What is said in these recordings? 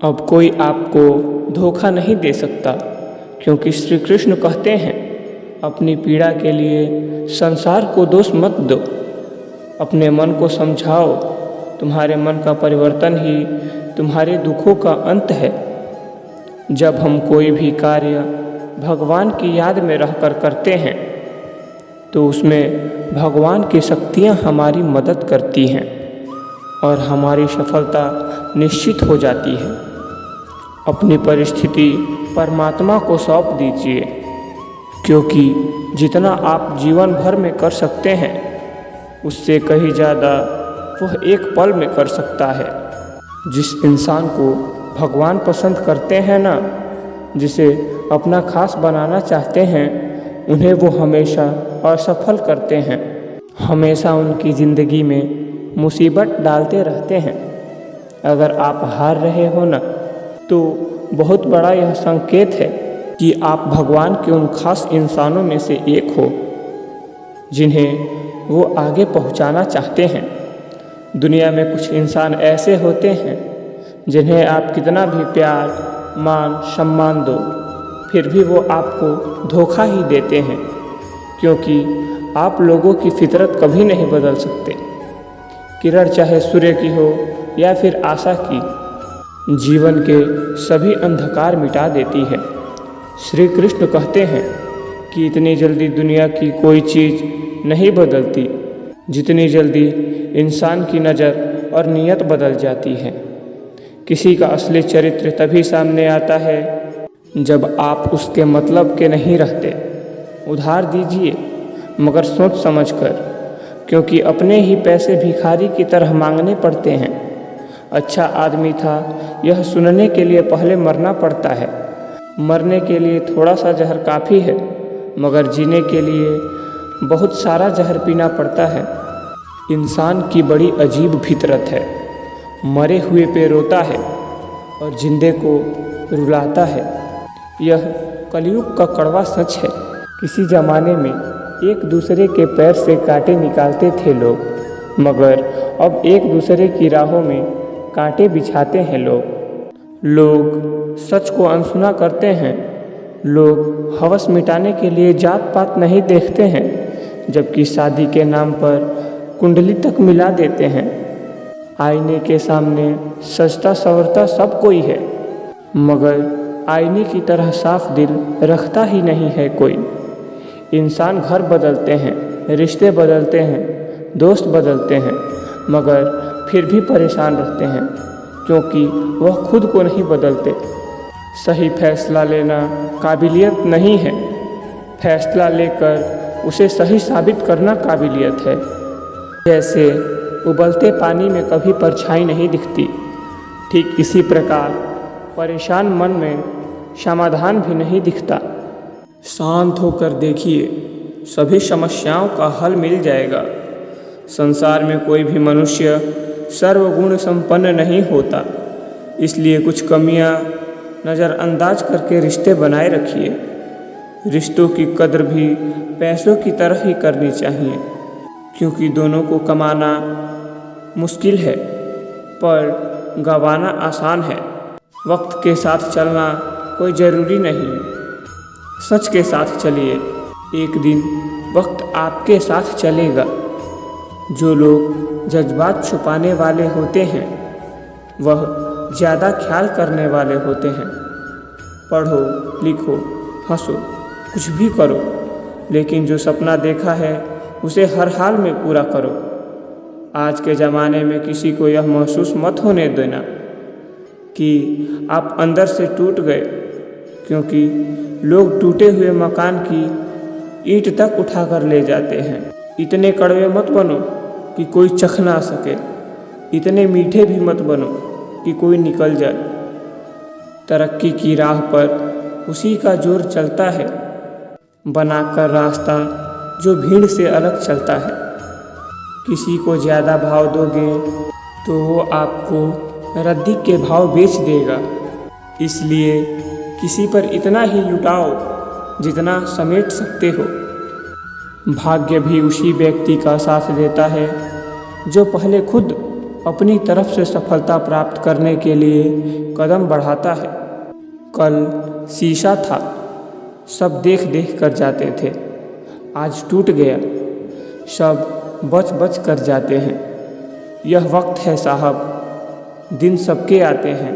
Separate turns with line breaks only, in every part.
अब कोई आपको धोखा नहीं दे सकता, क्योंकि श्री कृष्ण कहते हैं, अपनी पीड़ा के लिए संसार को दोष मत दो। अपने मन को समझाओ, तुम्हारे मन का परिवर्तन ही तुम्हारे दुखों का अंत है। जब हम कोई भी कार्य भगवान की याद में रहकर करते हैं तो उसमें भगवान की शक्तियाँ हमारी मदद करती हैं और हमारी सफलता निश्चित हो जाती है। अपनी परिस्थिति परमात्मा को सौंप दीजिए, क्योंकि जितना आप जीवन भर में कर सकते हैं उससे कहीं ज़्यादा वह एक पल में कर सकता है। जिस इंसान को भगवान पसंद करते हैं ना, जिसे अपना खास बनाना चाहते हैं, उन्हें वो हमेशा असफल करते हैं, हमेशा उनकी ज़िंदगी में मुसीबत डालते रहते हैं। अगर आप हार रहे हो ना, तो बहुत बड़ा यह संकेत है कि आप भगवान के उन खास इंसानों में से एक हो जिन्हें वो आगे पहुंचाना चाहते हैं। दुनिया में कुछ इंसान ऐसे होते हैं जिन्हें आप कितना भी प्यार, मान, सम्मान दो, फिर भी वो आपको धोखा ही देते हैं, क्योंकि आप लोगों की फितरत कभी नहीं बदल सकते। किरण चाहे सूर्य की हो या फिर आशा की, जीवन के सभी अंधकार मिटा देती है। श्री कृष्ण कहते हैं कि इतनी जल्दी दुनिया की कोई चीज़ नहीं बदलती जितनी जल्दी इंसान की नज़र और नीयत बदल जाती है। किसी का असली चरित्र तभी सामने आता है जब आप उसके मतलब के नहीं रहते। उधार दीजिए, मगर सोच समझकर, क्योंकि अपने ही पैसे भिखारी की तरह मांगने पड़ते हैं। अच्छा आदमी था, यह सुनने के लिए पहले मरना पड़ता है। मरने के लिए थोड़ा सा जहर काफ़ी है, मगर जीने के लिए बहुत सारा जहर पीना पड़ता है। इंसान की बड़ी अजीब फितरत है, मरे हुए पे रोता है और जिंदे को रुलाता है। यह कलयुग का कड़वा सच है। किसी ज़माने में एक दूसरे के पैर से कांटे निकालते थे लोग, मगर अब एक दूसरे की राहों में कांटे बिछाते हैं लोग सच को अनसुना करते हैं। लोग हवस मिटाने के लिए जात पात नहीं देखते हैं, जबकि शादी के नाम पर कुंडली तक मिला देते हैं। आईने के सामने सजता संवरता सब कोई है, मगर आईने की तरह साफ दिल रखता ही नहीं है कोई। इंसान घर बदलते हैं, रिश्ते बदलते हैं, दोस्त बदलते हैं, मगर फिर भी परेशान रहते हैं, क्योंकि वह खुद को नहीं बदलते। सही फैसला लेना काबिलियत नहीं है, फैसला लेकर उसे सही साबित करना काबिलियत है। जैसे उबलते पानी में कभी परछाई नहीं दिखती, ठीक इसी प्रकार परेशान मन में समाधान भी नहीं दिखता। शांत होकर देखिए, सभी समस्याओं का हल मिल जाएगा। संसार में कोई भी मनुष्य सर्वगुण संपन्न नहीं होता, इसलिए कुछ कमियां नज़रअंदाज करके रिश्ते बनाए रखिए। रिश्तों की कद्र भी पैसों की तरह ही करनी चाहिए, क्योंकि दोनों को कमाना मुश्किल है पर गंवाना आसान है। वक्त के साथ चलना कोई ज़रूरी नहीं, सच के साथ चलिए, एक दिन वक्त आपके साथ चलेगा। जो लोग जज्बात छुपाने वाले होते हैं वह ज़्यादा ख्याल करने वाले होते हैं। पढ़ो, लिखो, हंसो, कुछ भी करो, लेकिन जो सपना देखा है उसे हर हाल में पूरा करो। आज के ज़माने में किसी को यह महसूस मत होने देना कि आप अंदर से टूट गए, क्योंकि लोग टूटे हुए मकान की ईंट तक उठा कर ले जाते हैं। इतने कड़वे मत बनो कि कोई चख ना सके, इतने मीठे भी मत बनो कि कोई निकल जाए। तरक्की की राह पर उसी का जोर चलता है, बनाकर रास्ता जो भीड़ से अलग चलता है। किसी को ज़्यादा भाव दोगे तो वो आपको रद्दी के भाव बेच देगा। इसलिए किसी पर इतना ही लुटाओ जितना समेट सकते हो। भाग्य भी उसी व्यक्ति का साथ देता है जो पहले खुद अपनी तरफ से सफलता प्राप्त करने के लिए कदम बढ़ाता है। कल शीशा था, सब देख देख कर जाते थे, आज टूट गया, सब बच बच कर जाते हैं। यह वक्त है साहब, दिन सबके आते हैं,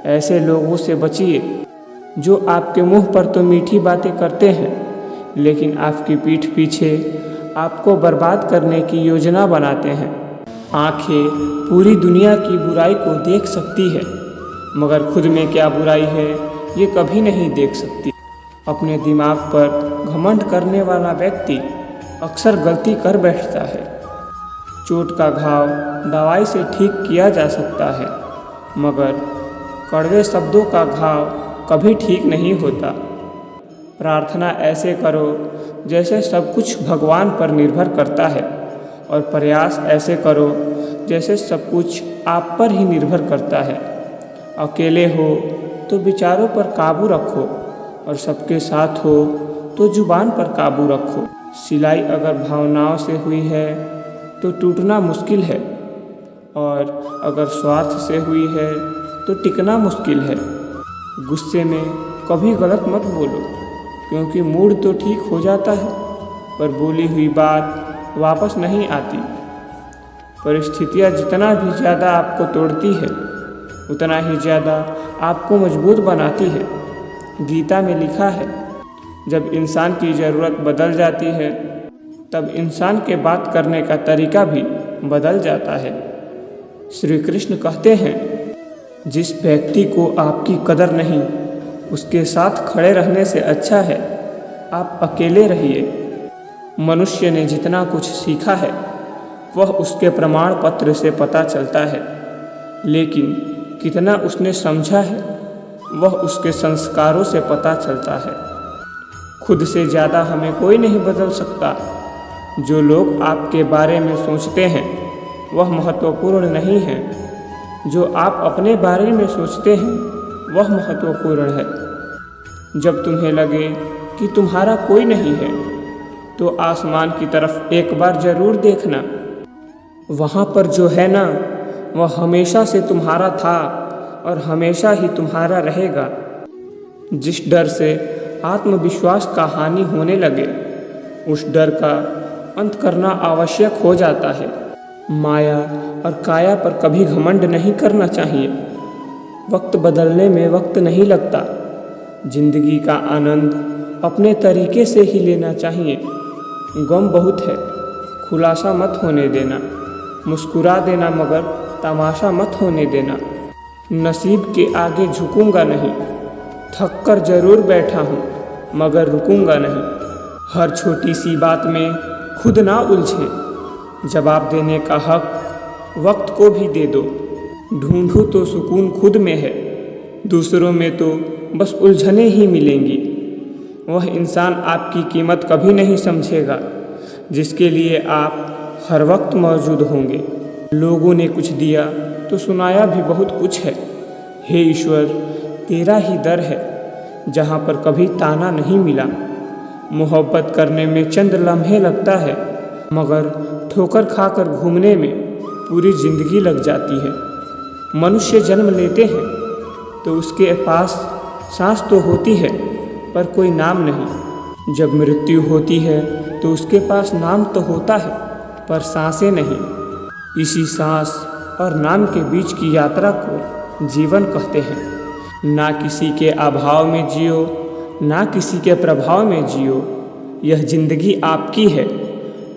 ऐसे लोगों से बचिए जो आपके मुंह पर तो मीठी बातें करते हैं लेकिन आपकी पीठ पीछे आपको बर्बाद करने की योजना बनाते हैं। आंखें पूरी दुनिया की बुराई को देख सकती है मगर खुद में क्या बुराई है ये कभी नहीं देख सकती। अपने दिमाग पर घमंड करने वाला व्यक्ति अक्सर गलती कर बैठता है। चोट का घाव दवाई से ठीक किया जा सकता है मगर कड़वे शब्दों का घाव कभी ठीक नहीं होता। प्रार्थना ऐसे करो जैसे सब कुछ भगवान पर निर्भर करता है और प्रयास ऐसे करो जैसे सब कुछ आप पर ही निर्भर करता है। अकेले हो तो विचारों पर काबू रखो और सबके साथ हो तो जुबान पर काबू रखो। सिलाई अगर भावनाओं से हुई है तो टूटना मुश्किल है और अगर स्वार्थ से हुई है तो टिकना मुश्किल है। गुस्से में कभी गलत मत बोलो क्योंकि मूड तो ठीक हो जाता है पर बोली हुई बात वापस नहीं आती। परिस्थितियाँ जितना भी ज़्यादा आपको तोड़ती है उतना ही ज़्यादा आपको मजबूत बनाती है। गीता में लिखा है, जब इंसान की ज़रूरत बदल जाती है तब इंसान के बात करने का तरीका भी बदल जाता है। श्री कृष्ण कहते हैं, जिस व्यक्ति को आपकी कदर नहीं उसके साथ खड़े रहने से अच्छा है आप अकेले रहिए। मनुष्य ने जितना कुछ सीखा है वह उसके प्रमाण पत्र से पता चलता है लेकिन कितना उसने समझा है वह उसके संस्कारों से पता चलता है। खुद से ज़्यादा हमें कोई नहीं बदल सकता। जो लोग आपके बारे में सोचते हैं वह महत्वपूर्ण नहीं है, जो आप अपने बारे में सोचते हैं वह महत्वपूर्ण है। जब तुम्हें लगे कि तुम्हारा कोई नहीं है तो आसमान की तरफ एक बार ज़रूर देखना। वहाँ पर जो है ना वह हमेशा से तुम्हारा था और हमेशा ही तुम्हारा रहेगा। जिस डर से आत्मविश्वास का हानि होने लगे उस डर का अंत करना आवश्यक हो जाता है। माया और काया पर कभी घमंड नहीं करना चाहिए। वक्त बदलने में वक्त नहीं लगता। जिंदगी का आनंद अपने तरीके से ही लेना चाहिए। गम बहुत है, खुलासा मत होने देना। मुस्कुरा देना मगर तमाशा मत होने देना। नसीब के आगे झुकूंगा नहीं, थक कर जरूर बैठा हूँ मगर रुकूंगा नहीं। हर छोटी सी बात में खुद ना उलझें। जवाब देने का हक वक्त को भी दे दो। ढूंढो तो सुकून खुद में है, दूसरों में तो बस उलझने ही मिलेंगी। वह इंसान आपकी कीमत कभी नहीं समझेगा जिसके लिए आप हर वक्त मौजूद होंगे। लोगों ने कुछ दिया तो सुनाया भी बहुत कुछ है। हे ईश्वर, तेरा ही दर है जहाँ पर कभी ताना नहीं मिला। मोहब्बत करने में चंद लम्हे लगता है मगर ठोकर खाकर घूमने में पूरी जिंदगी लग जाती है। मनुष्य जन्म लेते हैं तो उसके पास सांस तो होती है पर कोई नाम नहीं। जब मृत्यु होती है तो उसके पास नाम तो होता है पर सांसें नहीं। इसी सांस और नाम के बीच की यात्रा को जीवन कहते हैं। ना किसी के अभाव में जियो, ना किसी के प्रभाव में जियो। यह जिंदगी आपकी है,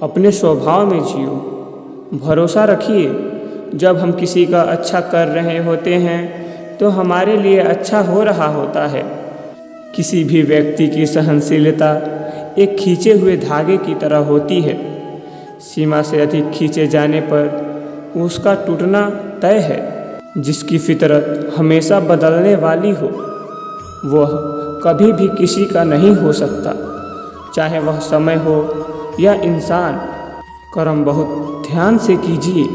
अपने स्वभाव में जियो। भरोसा रखिए, जब हम किसी का अच्छा कर रहे होते हैं तो हमारे लिए अच्छा हो रहा होता है। किसी भी व्यक्ति की सहनशीलता एक खींचे हुए धागे की तरह होती है। सीमा से अधिक खींचे जाने पर उसका टूटना तय है। जिसकी फितरत हमेशा बदलने वाली हो वह कभी भी किसी का नहीं हो सकता, चाहे वह समय हो या इंसान। कर्म बहुत ध्यान से कीजिए,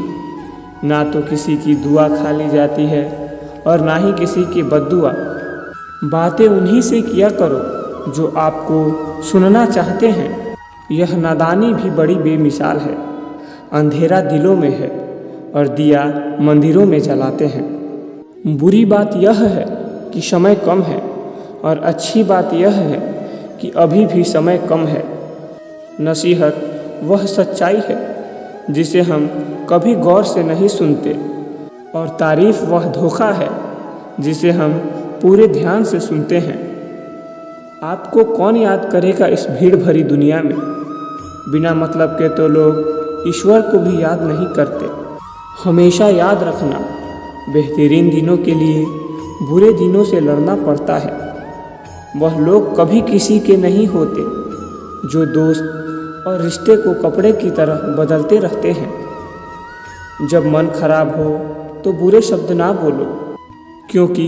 ना तो किसी की दुआ खा ली जाती है और ना ही किसी की बद्दुआ। बातें उन्हीं से किया करो जो आपको सुनना चाहते हैं। यह नादानी भी बड़ी बेमिसाल है। अंधेरा दिलों में है, और दिया मंदिरों में जलाते हैं। बुरी बात यह है कि समय कम है और अच्छी बात यह है कि अभी भी समय कम है। नसीहत वह सच्चाई है जिसे हम कभी गौर से नहीं सुनते और तारीफ वह धोखा है जिसे हम पूरे ध्यान से सुनते हैं। आपको कौन याद करेगा इस भीड़ भरी दुनिया में? बिना मतलब के तो लोग ईश्वर को भी याद नहीं करते। हमेशा याद रखना, बेहतरीन दिनों के लिए बुरे दिनों से लड़ना पड़ता है। वह लोग कभी किसी के नहीं होते जो दोस्त और रिश्ते को कपड़े की तरह बदलते रहते हैं। जब मन खराब हो तो बुरे शब्द ना बोलो, क्योंकि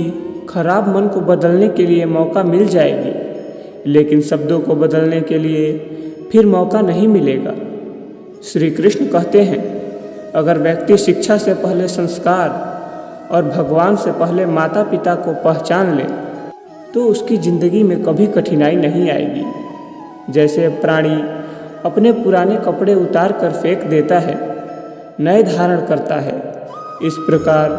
खराब मन को बदलने के लिए मौका मिल जाएगी, लेकिन शब्दों को बदलने के लिए फिर मौका नहीं मिलेगा। श्री कृष्ण कहते हैं, अगर व्यक्ति शिक्षा से पहले संस्कार और भगवान से पहले माता पिता को पहचान ले तो उसकी ज़िंदगी में कभी कठिनाई नहीं आएगी। जैसे प्राणी अपने पुराने कपड़े उतार कर फेंक देता है, नए धारण करता है, इस प्रकार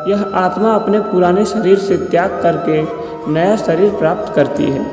यह आत्मा अपने पुराने शरीर से त्याग करके नया शरीर प्राप्त करती है।